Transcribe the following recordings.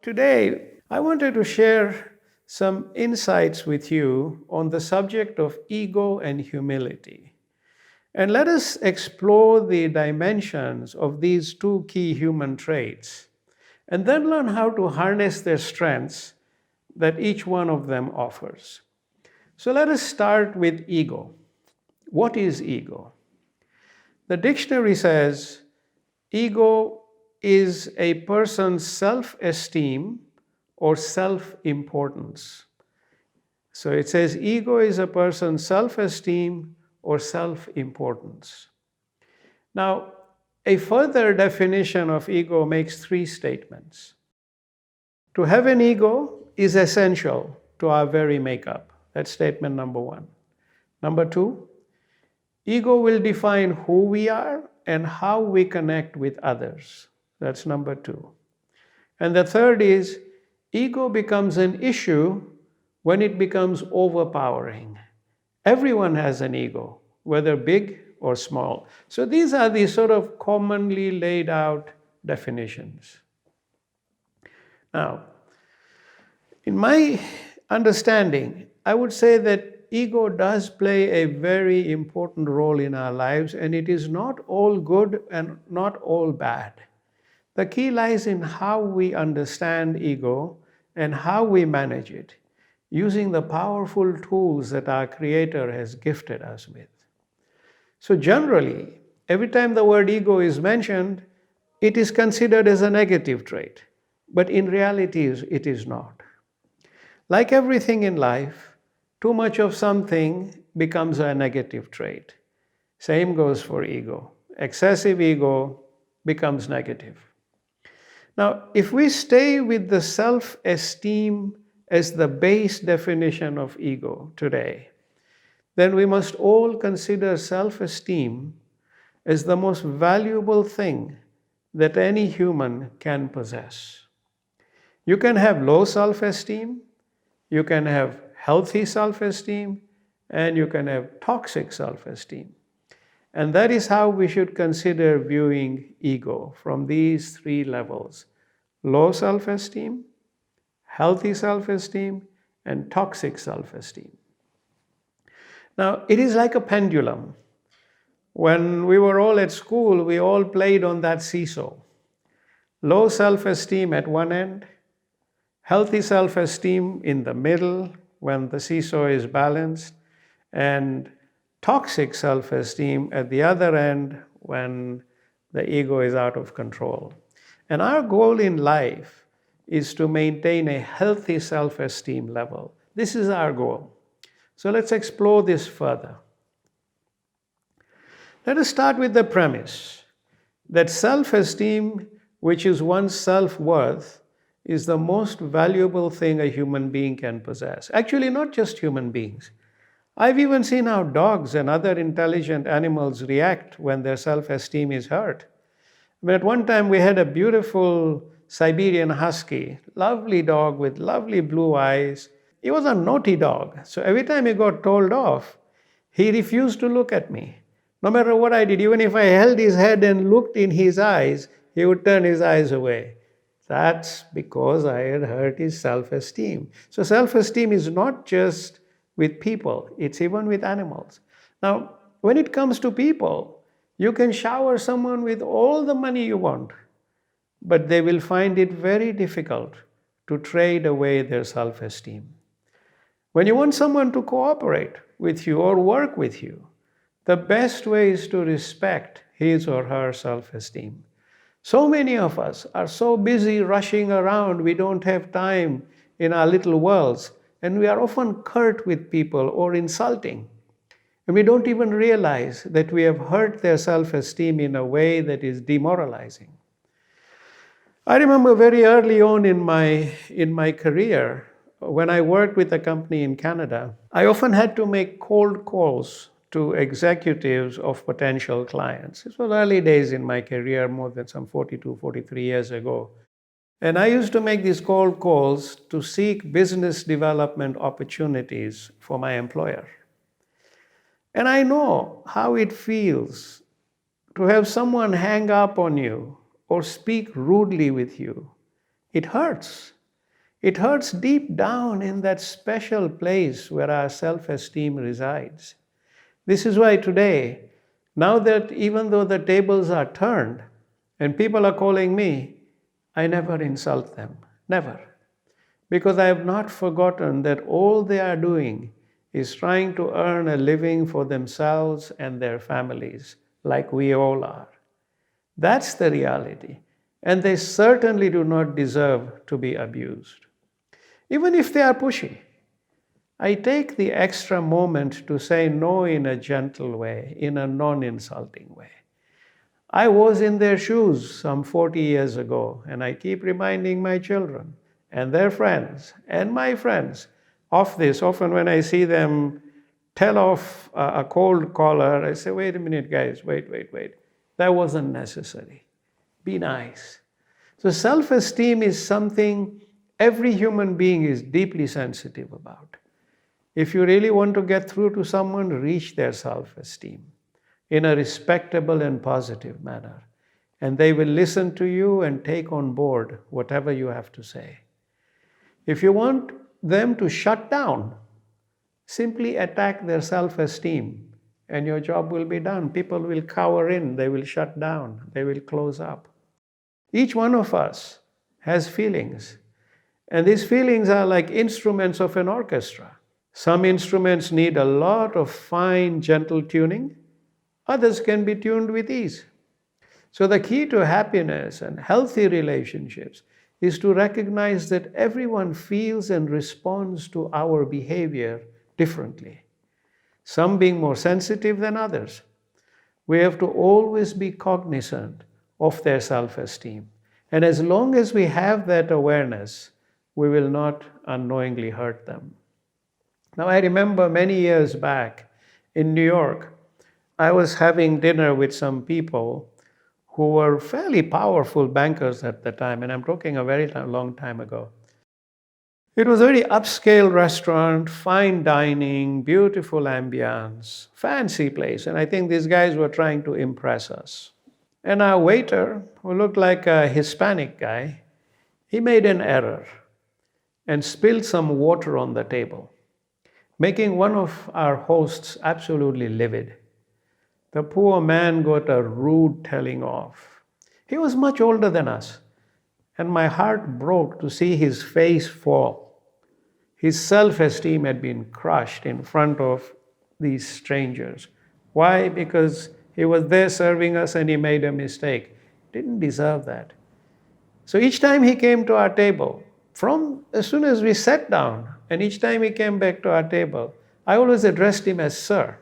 Today, I wanted to share some insights with you on the subject of ego and humility. And let us explore the dimensions of these two key human traits and then learn how to harness their strengths that each one of them offers. So let us start with ego. What is ego? The dictionary says ego is a person's self esteem or self importance. So it says ego is a person's self esteem or self importance. Now, a further definition of ego makes three statements. To have an ego is essential to our very makeup. That's statement number one. Number two, ego will define who we are and how we connect with others. That's number two. And the third is ego becomes an issue when it becomes overpowering. Everyone has an ego, whether big or small. So these are the sort of commonly laid out definitions. Now, in my understanding, I would say that ego does play a very important role in our lives, and it is not all good and not all bad. The key lies in how we understand ego and how we manage it, using the powerful tools that our Creator has gifted us with. So, generally, every time the word ego is mentioned, it is considered as a negative trait, but in reality, it is not. Like everything in life, too much of something becomes a negative trait. Same goes for ego. Excessive ego becomes negative. Now, if we stay with the self-esteem as the base definition of ego today, then we must all consider self-esteem as the most valuable thing that any human can possess. You can have low self-esteem, you can have healthy self-esteem, and you can have toxic self-esteem. And that is how we should consider viewing ego, from these three levels: low self-esteem, healthy self-esteem, and toxic self-esteem. Now, it is like a pendulum. When we were all at school, we all played on that seesaw. Low self-esteem at one end, healthy self-esteem in the middle when the seesaw is balanced, and toxic self-esteem at the other end when the ego is out of control. And our goal in life is to maintain a healthy self-esteem level. This is our goal. So let's explore this further. Let us start with the premise that self-esteem, which is one's self-worth, is the most valuable thing a human being can possess. Actually, not just human beings. I've even seen how dogs and other intelligent animals react when their self-esteem is hurt. I mean, at one time we had a beautiful Siberian husky, lovely dog with lovely blue eyes. He was a naughty dog, so every time he got told off, he refused to look at me. No matter what I did, even if I held his head and looked in his eyes, he would turn his eyes away. That's because I had hurt his self-esteem. So self-esteem is not just with people, it's even with animals. Now, when it comes to people, you can shower someone with all the money you want, but they will find it very difficult to trade away their self-esteem. When you want someone to cooperate with you or work with you, the best way is to respect his or her self-esteem. So many of us are so busy rushing around, we don't have time in our little worlds, and we are often curt with people or insulting. And we don't even realize that we have hurt their self-esteem in a way that is demoralizing. I remember very early on in my career, when I worked with a company in Canada, I often had to make cold calls to executives of potential clients. This was early days in my career, more than some 42, 43 years ago. And I used to make these cold calls to seek business development opportunities for my employer. And I know how it feels to have someone hang up on you or speak rudely with you It hurts. It hurts deep down in that special place where our self esteem resides. This is why today, now that even though the tables are turned and people are calling me, I never insult them. Never. Because I have not forgotten that all they are doing is trying to earn a living for themselves and their families, like we all are. That's the reality. And they certainly do not deserve to be abused. Even if they are pushy, I take the extra moment to say no in a gentle way, in a non insulting way. I was in their shoes some 40 years ago, and I keep reminding my children and their friends and my friends of this. Often, when I see them tell off a cold caller, I say, wait a minute, guys, wait. That wasn't necessary. Be nice. So, self esteem is something every human being is deeply sensitive about. If you really want to get through to someone, reach their self esteem in a respectable and positive manner. And they will listen to you and take on board whatever you have to say. If you want them to shut down, simply attack their self esteem and your job will be done. People will cower in, they will shut down, they will close up. Each one of us has feelings, and these feelings are like instruments of an orchestra. Some instruments need a lot of fine, gentle tuning. Others can be tuned with ease. So the key to happiness and healthy relationships is to recognize that everyone feels and responds to our behavior differently, some being more sensitive than others. We have to always be cognizant of their self-esteem. And as long as we have that awareness, we will not unknowingly hurt them. Now, I remember many years back in New York, I was having dinner with some people who were fairly powerful bankers at the time, and I'm talking a very long time ago. It was a very upscale restaurant, fine dining, beautiful ambience, fancy place, and I think these guys were trying to impress us. And our waiter, who looked like a Hispanic guy, he made an error and spilled some water on the table, making one of our hosts absolutely livid. The poor man got a rude telling off. He was much older than us, and my heart broke to see his face fall. His self-esteem had been crushed in front of these strangers. Why? Because he was there serving us and he made a mistake. Didn't deserve that. So each time he came to our table, from as soon as we sat down, and each time he came back to our table, I always addressed him as sir.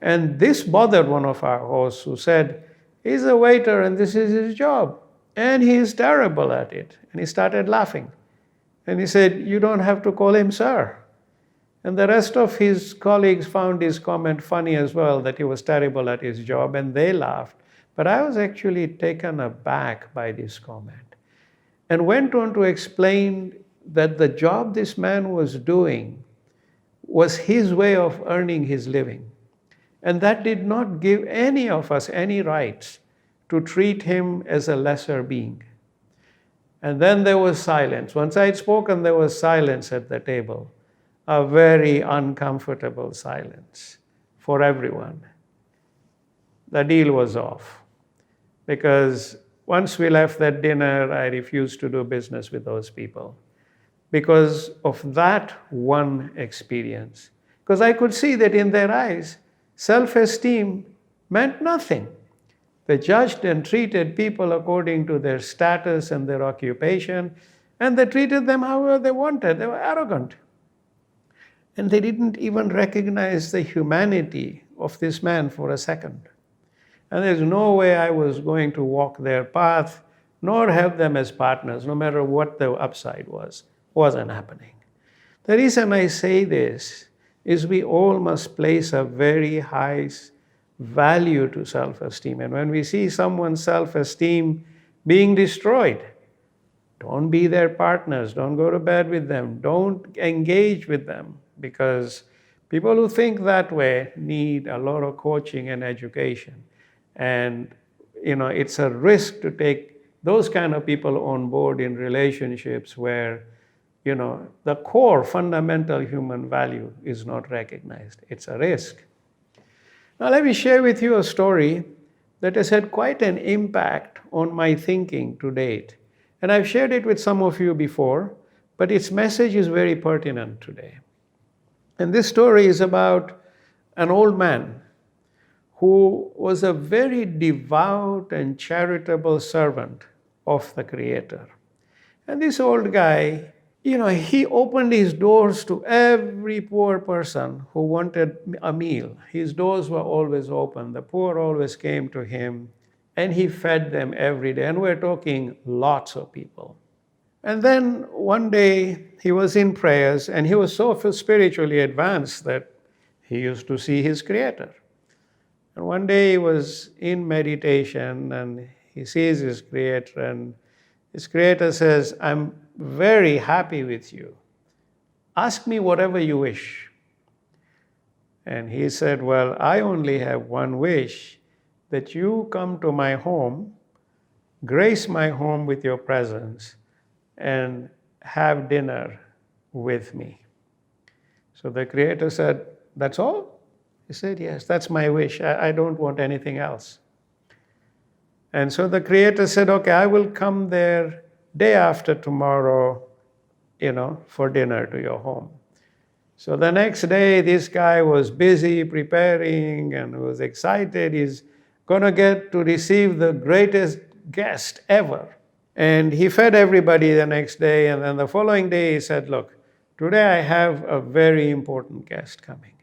And this bothered one of our hosts who said, he's a waiter and this is his job. And he is terrible at it. And he started laughing. And he said, you don't have to call him sir. And the rest of his colleagues found his comment funny as well, that he was terrible at his job, and they laughed. But I was actually taken aback by this comment and went on to explain that the job this man was doing was his way of earning his living. And that did not give any of us any rights to treat him as a lesser being. And then there was silence. Once I had spoken, there was silence at the table, a very uncomfortable silence for everyone. The deal was off, because once we left that dinner, I refused to do business with those people because of that one experience. Because I could see that in their eyes, self-esteem meant nothing. They judged and treated people according to their status and their occupation, and they treated them however they wanted. They were arrogant. And they didn't even recognize the humanity of this man for a second. And there's no way I was going to walk their path, nor have them as partners, no matter what the upside was. Wasn't happening. The reason I say this is we all must place a very high value to self-esteem. And when we see someone's self-esteem being destroyed, don't be their partners, don't go to bed with them, don't engage with them, because people who think that way need a lot of coaching and education. And it's a risk to take those kind of people on board in relationships where, the core fundamental human value is not recognized. It's a risk. Now, let me share with you a story that has had quite an impact on my thinking to date. And I've shared it with some of you before, but its message is very pertinent today. And this story is about an old man who was a very devout and charitable servant of the Creator. And this old guy, he opened his doors to every poor person who wanted a meal. His doors were always open. The poor always came to him, and he fed them every day. And we're talking lots of people. And then one day he was in prayers, and he was so spiritually advanced that he used to see his Creator. And one day he was in meditation, and he sees his Creator, and his Creator says, "I'm very happy with you. Ask me whatever you wish." And he said, "Well, I only have one wish, that you come to my home, grace my home with your presence, and have dinner with me." So the Creator said, "That's all?" He said, "Yes, that's my wish. I don't want anything else." And so the Creator said, "Okay, I will come there day after tomorrow, for dinner to your home." So the next day, this guy was busy preparing and was excited. He's going to get to receive the greatest guest ever. And he fed everybody the next day. And then the following day, he said, "Look, today I have a very important guest coming.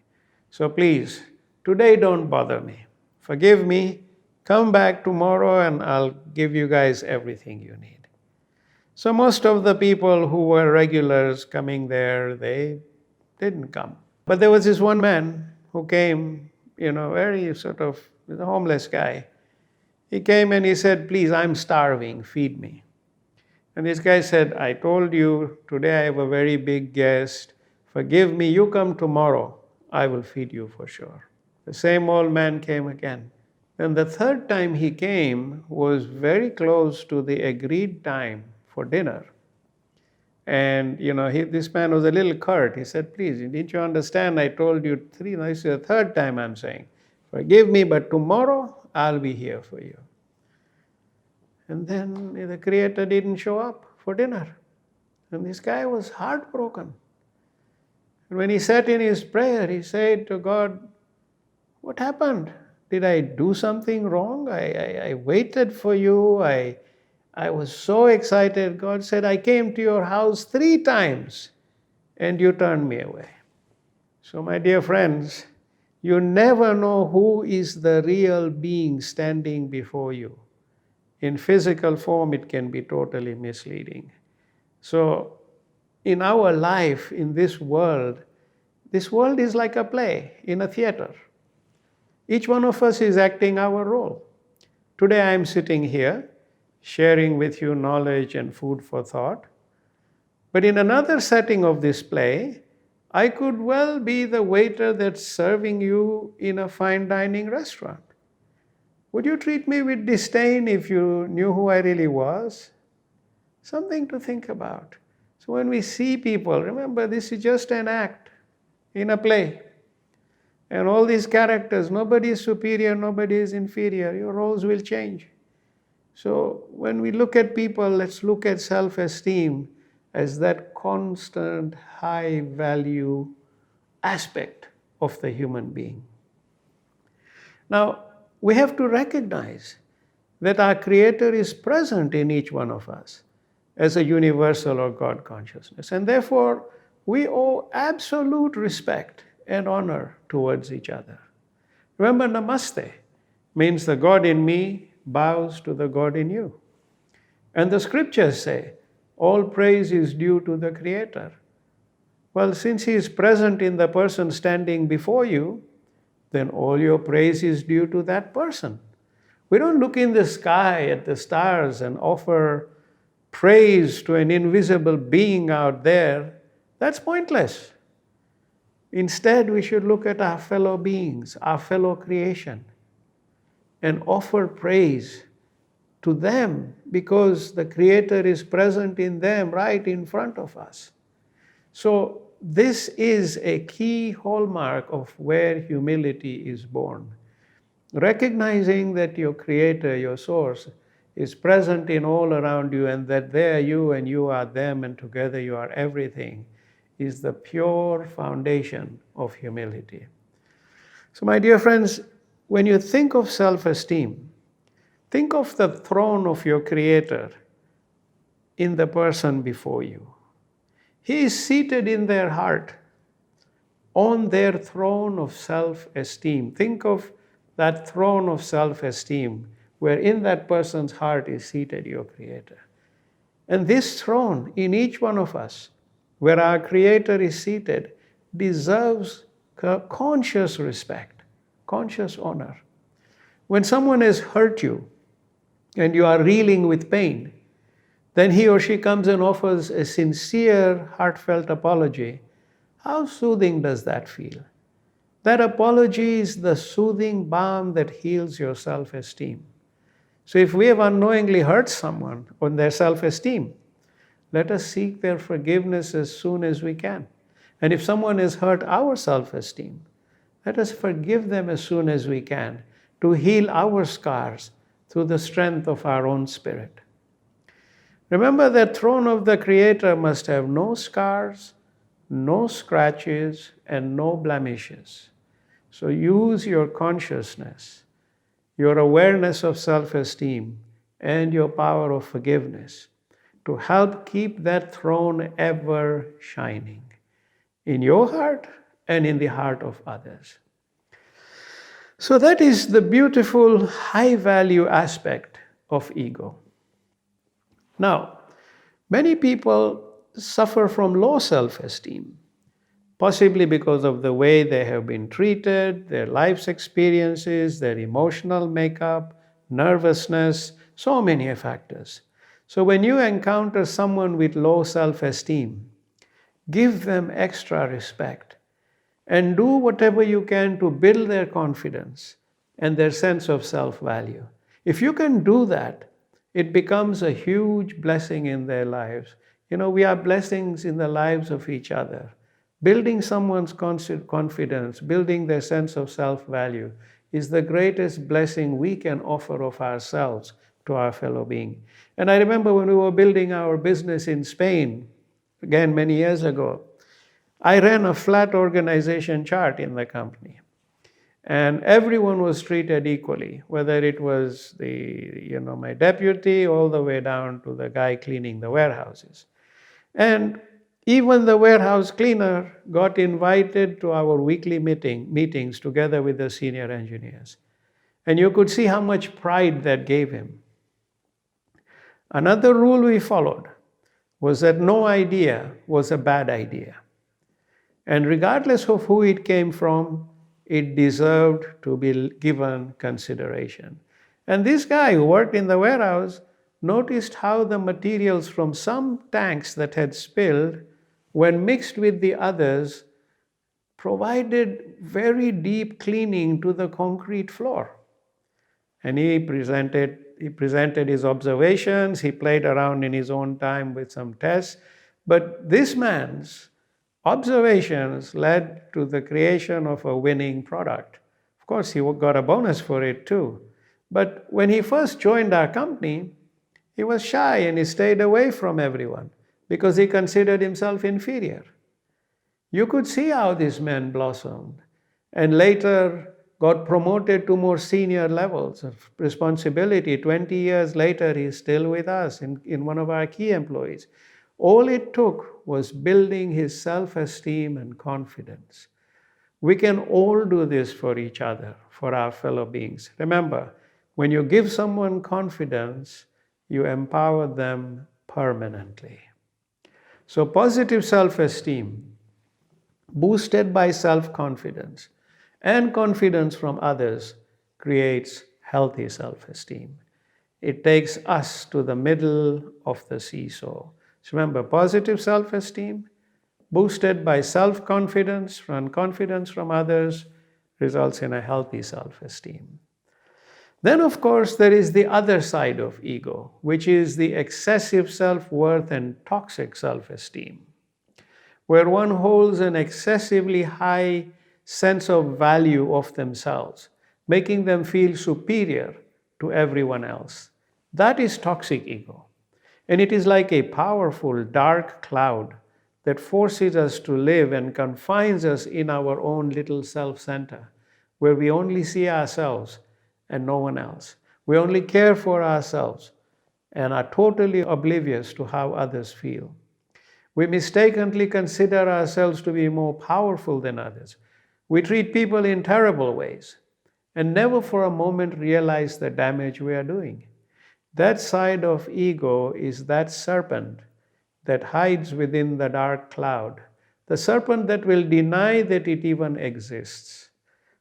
So please, today don't bother me. Forgive me. Come back tomorrow and I'll give you guys everything you need." So most of the people who were regulars coming there, they didn't come. But there was this one man who came, very sort of a homeless guy. He came and he said, "Please, I'm starving, feed me." And this guy said, "I told you, today I have a very big guest. Forgive me, you come tomorrow, I will feed you for sure." The same old man came again. And the third time he came was very close to the agreed time for dinner. And, this man was a little curt. He said, "Please, didn't you understand? I told you three. This is the third time I'm saying, forgive me, but tomorrow I'll be here for you." And then the Creator didn't show up for dinner. And this guy was heartbroken. And when he sat in his prayer, he said to God, "What happened? Did I do something wrong? I waited for you. I was so excited." God said, "I came to your house 3 times and you turned me away." So my dear friends, you never know who is the real being standing before you. In physical form, it can be totally misleading. So in our life, in this world is like a play in a theater. Each one of us is acting our role. Today I am sitting here, sharing with you knowledge and food for thought. But in another setting of this play, I could well be the waiter that's serving you in a fine dining restaurant. Would you treat me with disdain if you knew who I really was? Something to think about. So when we see people, remember, this is just an act in a play. And all these characters, nobody is superior, nobody is inferior. Your roles will change. So when we look at people, let's look at self-esteem as that constant high value aspect of the human being. Now, we have to recognize that our Creator is present in each one of us as a universal or God consciousness. And therefore, we owe absolute respect and honor towards each other. Remember, namaste means the God in me bows to the God in you. And the scriptures say, all praise is due to the Creator. Well, since He is present in the person standing before you, then all your praise is due to that person. We don't look in the sky at the stars and offer praise to an invisible being out there. That's pointless. Instead, we should look at our fellow beings, our fellow creation, and offer praise to them because the Creator is present in them right in front of us. So this is a key hallmark of where humility is born. Recognizing that your Creator, your source, is present in all around you and that they are you and you are them and together you are everything is the pure foundation of humility. So my dear friends, when you think of self-esteem, think of the throne of your Creator in the person before you. He is seated in their heart on their throne of self-esteem. Think of that throne of self-esteem where in that person's heart is seated your Creator. And this throne in each one of us, where our Creator is seated, deserves conscious respect, conscious honor. When someone has hurt you and you are reeling with pain, then he or she comes and offers a sincere, heartfelt apology. How soothing does that feel? That apology is the soothing balm that heals your self-esteem. So if we have unknowingly hurt someone on their self-esteem, let us seek their forgiveness as soon as we can. And if someone has hurt our self-esteem, let us forgive them as soon as we can to heal our scars through the strength of our own spirit. Remember, the throne of the Creator must have no scars, no scratches, and no blemishes. So use your consciousness, your awareness of self-esteem, and your power of forgiveness to help keep that throne ever shining in your heart and in the heart of others. So that is the beautiful high-value aspect of ego. Now, many people suffer from low self-esteem, possibly because of the way they have been treated, their life's experiences, their emotional makeup, nervousness, so many factors. So when you encounter someone with low self-esteem, give them extra respect and do whatever you can to build their confidence and their sense of self-value. If you can do that, it becomes a huge blessing in their lives. You know, we are blessings in the lives of each other. Building someone's confidence, building their sense of self-value is the greatest blessing we can offer of ourselves to our fellow being. And I remember when we were building our business in Spain, again many years ago, I ran a flat organization chart in the company. And everyone was treated equally, whether it was my deputy all the way down to the guy cleaning the warehouses. And even the warehouse cleaner got invited to our weekly meetings together with the senior engineers. And you could see how much pride that gave him. Another rule we followed was that no idea was a bad idea. And regardless of who it came from, it deserved to be given consideration. And this guy who worked in the warehouse noticed how the materials from some tanks that had spilled, when mixed with the others, provided very deep cleaning to the concrete floor. And he presented his observations, he played around in his own time with some tests, but this man's observations led to the creation of a winning product. Of course, he got a bonus for it too. But when he first joined our company, he was shy and he stayed away from everyone because he considered himself inferior. You could see how this man blossomed and later got promoted to more senior levels of responsibility. 20 years later, he's still with us in one of our key employees. All it took was building his self-esteem and confidence. We can all do this for each other, for our fellow beings. Remember, when you give someone confidence, you empower them permanently. So positive self-esteem, boosted by self-confidence and confidence from others, creates healthy self-esteem. It takes us to the middle of the seesaw. So remember, positive self-esteem, boosted by self-confidence and confidence from others, results in a healthy self-esteem. Then, of course, there is the other side of ego, which is the excessive self-worth and toxic self-esteem, where one holds an excessively high sense of value of themselves, making them feel superior to everyone else. That is toxic ego. And it is like a powerful dark cloud that forces us to live and confines us in our own little self-center, where we only see ourselves and no one else. We only care for ourselves and are totally oblivious to how others feel. We mistakenly consider ourselves to be more powerful than others. We treat people in terrible ways and never for a moment realize the damage we are doing. That side of ego is that serpent that hides within the dark cloud, the serpent that will deny that it even exists.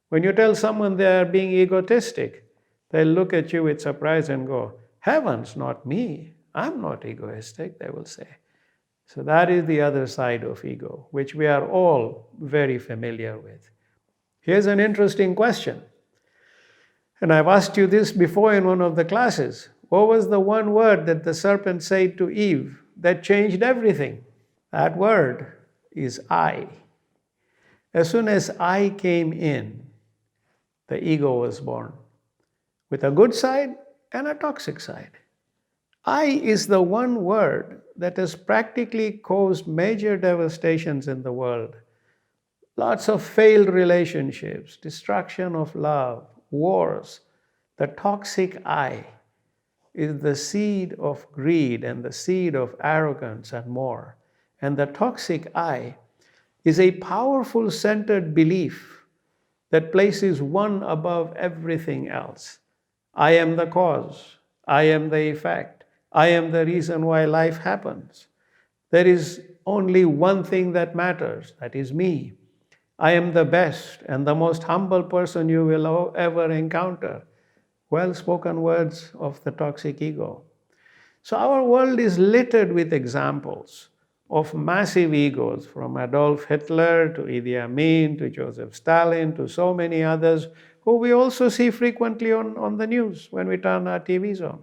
When you tell someone they are being egotistic, they'll look at you with surprise and go, "Heavens, not me. I'm not egoistic," they will say. So that is the other side of ego, which we are all very familiar with. Here's an interesting question. And I've asked you this before in one of the classes. What was the one word that the serpent said to Eve that changed everything? That word is I. As soon as I came in, the ego was born, with a good side and a toxic side. I is the one word that has practically caused major devastations in the world. Lots of failed relationships, destruction of love, wars. The toxic I is the seed of greed and the seed of arrogance and more. And the toxic I is a powerful centered belief that places one above everything else. I am the cause. I am the effect. I am the reason why life happens. There is only one thing that matters, that is me. I am the best and the most humble person you will ever encounter. Well-spoken words of the toxic ego. So our world is littered with examples of massive egos, from Adolf Hitler to Idi Amin to Joseph Stalin to so many others who we also see frequently on the news when we turn our TVs on.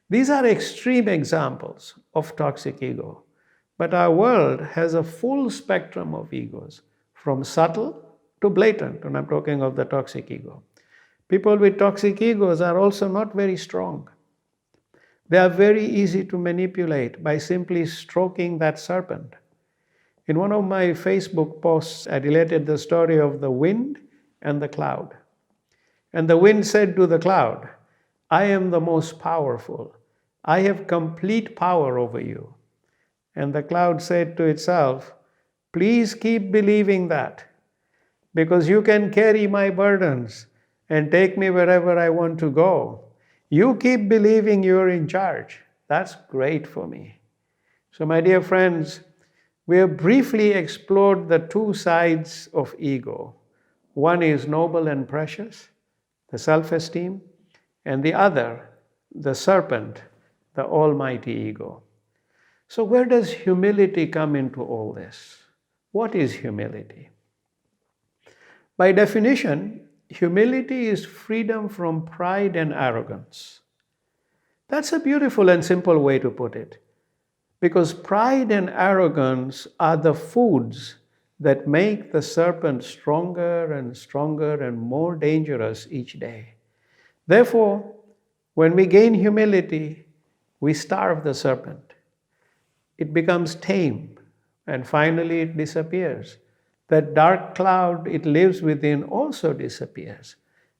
These are extreme examples of toxic ego. But our world has a full spectrum of egos, from subtle to blatant, and I'm talking of the toxic ego. People with toxic egos are also not very strong. They are very easy to manipulate by simply stroking that serpent. In one of my Facebook posts, I related the story of the wind and the cloud. And the wind said to the cloud, "I am the most powerful. I have complete power over you." And the cloud said to itself, "Please keep believing that, because you can carry my burdens and take me wherever I want to go. You keep believing you're in charge. That's great for me." So my dear friends, we have briefly explored the two sides of ego. One is noble and precious, the self-esteem, and the other, the serpent, the almighty ego. So where does humility come into all this? What is humility? By definition, humility is freedom from pride and arrogance. That's a beautiful and simple way to put it, because pride and arrogance are the foods that make the serpent stronger and stronger and more dangerous each day. Therefore, when we gain humility, we starve the serpent. It becomes tame, and finally it disappears. That dark cloud it lives within also disappears,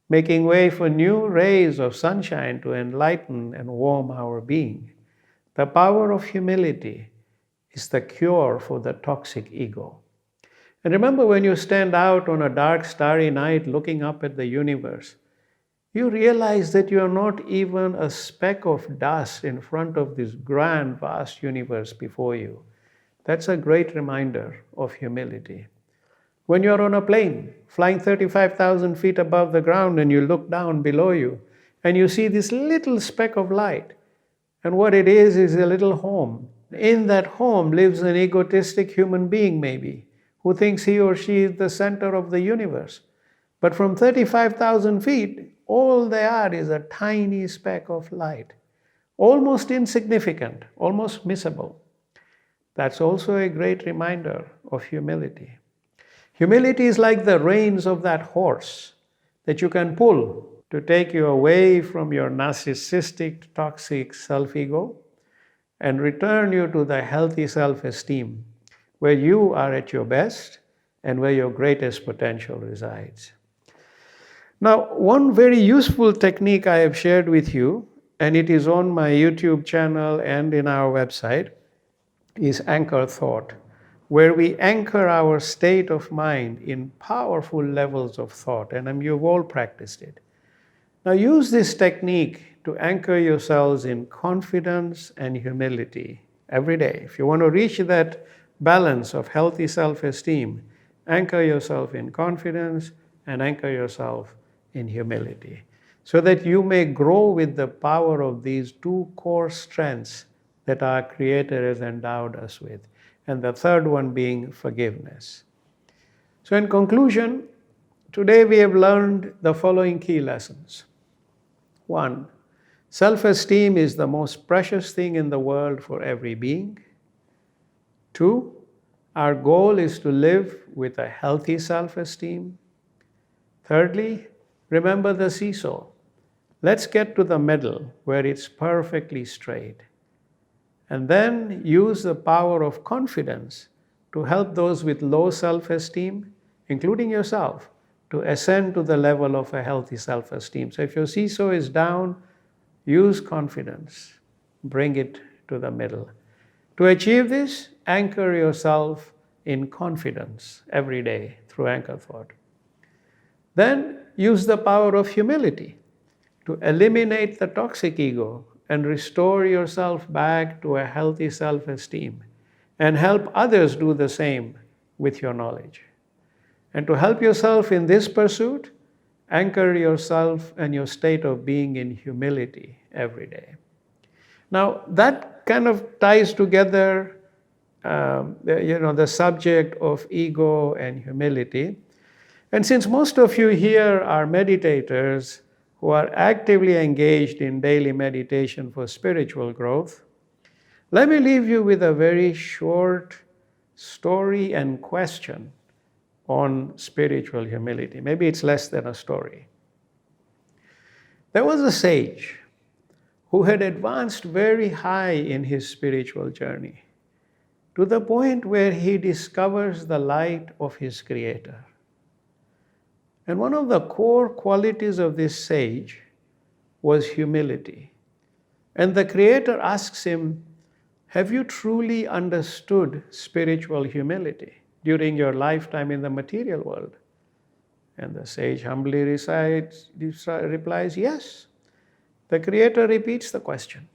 making way for new rays of sunshine to enlighten and warm our being. The power of humility is the cure for the toxic ego. And remember, when you stand out on a dark, starry night looking up at the universe, you realize that you are not even a speck of dust in front of this grand, vast universe before you. That's a great reminder of humility. When you're on a plane, flying 35,000 feet above the ground, and you look down below you, and you see this little speck of light, and what it is a little home. In that home lives an egotistic human being, maybe, who thinks he or she is the center of the universe. But from 35,000 feet, all they are is a tiny speck of light, almost insignificant, almost missable. That's also a great reminder of humility. Humility is like the reins of that horse that you can pull to take you away from your narcissistic, toxic self-ego and return you to the healthy self-esteem, where you are at your best and where your greatest potential resides. Now, one very useful technique I have shared with you, and it is on my YouTube channel and in our website, is anchor thought, where we anchor our state of mind in powerful levels of thought, and you've all practiced it. Now use this technique to anchor yourselves in confidence and humility every day. If you want to reach that balance of healthy self-esteem, anchor yourself in confidence and anchor yourself in humility, so that you may grow with the power of these two core strengths that our Creator has endowed us with, and the third one being forgiveness. So in conclusion, today we have learned the following key lessons. 1, self-esteem is the most precious thing in the world for every being. 2, our goal is to live with a healthy self-esteem. Thirdly, remember the seesaw. Let's get to the middle where it's perfectly straight. And then use the power of confidence to help those with low self-esteem, including yourself, to ascend to the level of a healthy self-esteem. So if your seesaw is down, use confidence. Bring it to the middle. To achieve this, anchor yourself in confidence every day through anchor thought. Then use the power of humility to eliminate the toxic ego and restore yourself back to a healthy self-esteem, and help others do the same with your knowledge. And to help yourself in this pursuit, anchor yourself and your state of being in humility every day. Now, that kind of ties together the subject of ego and humility. And since most of you here are meditators who are actively engaged in daily meditation for spiritual growth, let me leave you with a very short story and question on spiritual humility. Maybe it's less than a story. There was a sage who had advanced very high in his spiritual journey, to the point where he discovers the light of his Creator. And one of the core qualities of this sage was humility. And the Creator asks him, have you truly understood spiritual humility during your lifetime in the material world? And the sage humbly replies, yes. The Creator repeats the question.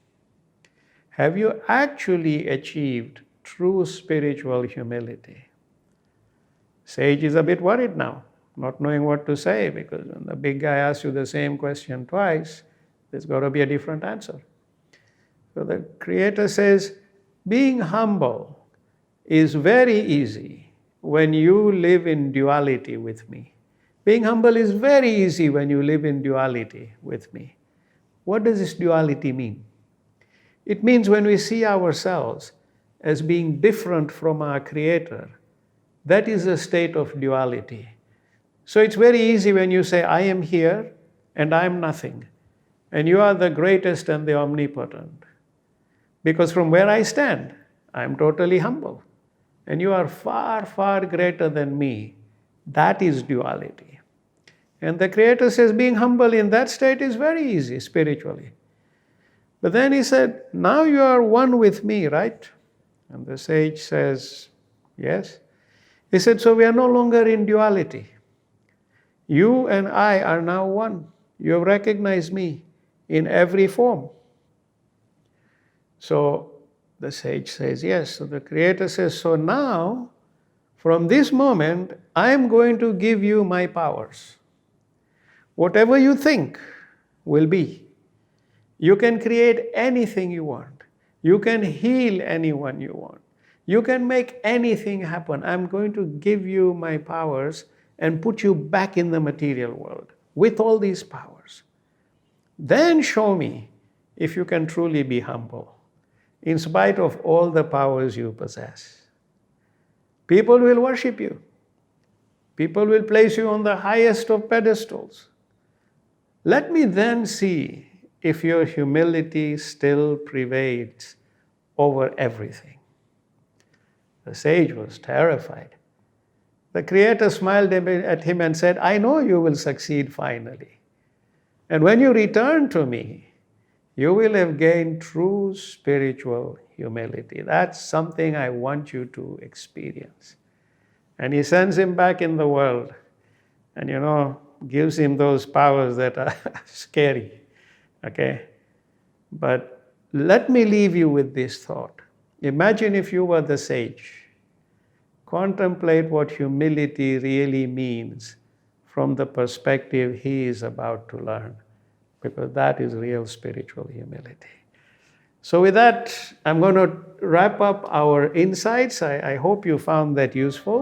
Have you actually achieved true spiritual humility? Sage is a bit worried now, not knowing what to say, because when the big guy asks you the same question twice, there's got to be a different answer. So the Creator says, being humble is very easy when you live in duality with me. Being humble is very easy when you live in duality with me. What does this duality mean? It means when we see ourselves as being different from our Creator, that is a state of duality. So it's very easy when you say, I am here and I am nothing, and you are the greatest and the omnipotent. Because from where I stand, I am totally humble, and you are far, far greater than me. That is duality. And the Creator says being humble in that state is very easy spiritually. But then he said, now you are one with me, right? And the sage says, yes. He said, so we are no longer in duality. You and I are now one. You have recognized me in every form. So the sage says, yes. So the Creator says, so now, from this moment, I am going to give you my powers. Whatever you think will be. You can create anything you want. You can heal anyone you want. You can make anything happen. I'm going to give you my powers and put you back in the material world with all these powers. Then show me if you can truly be humble, in spite of all the powers you possess. People will worship you. People will place you on the highest of pedestals. Let me then see if your humility still prevails over everything. The sage was terrified. The Creator smiled at him and said, I know you will succeed finally. And when you return to me, you will have gained true spiritual humility. That's something I want you to experience. And he sends him back in the world and, gives him those powers that are scary. Okay? But let me leave you with this thought. Imagine if you were the sage. Contemplate what humility really means from the perspective he is about to learn, because that is real spiritual humility. So with that, I'm going to wrap up our insights. I hope you found that useful.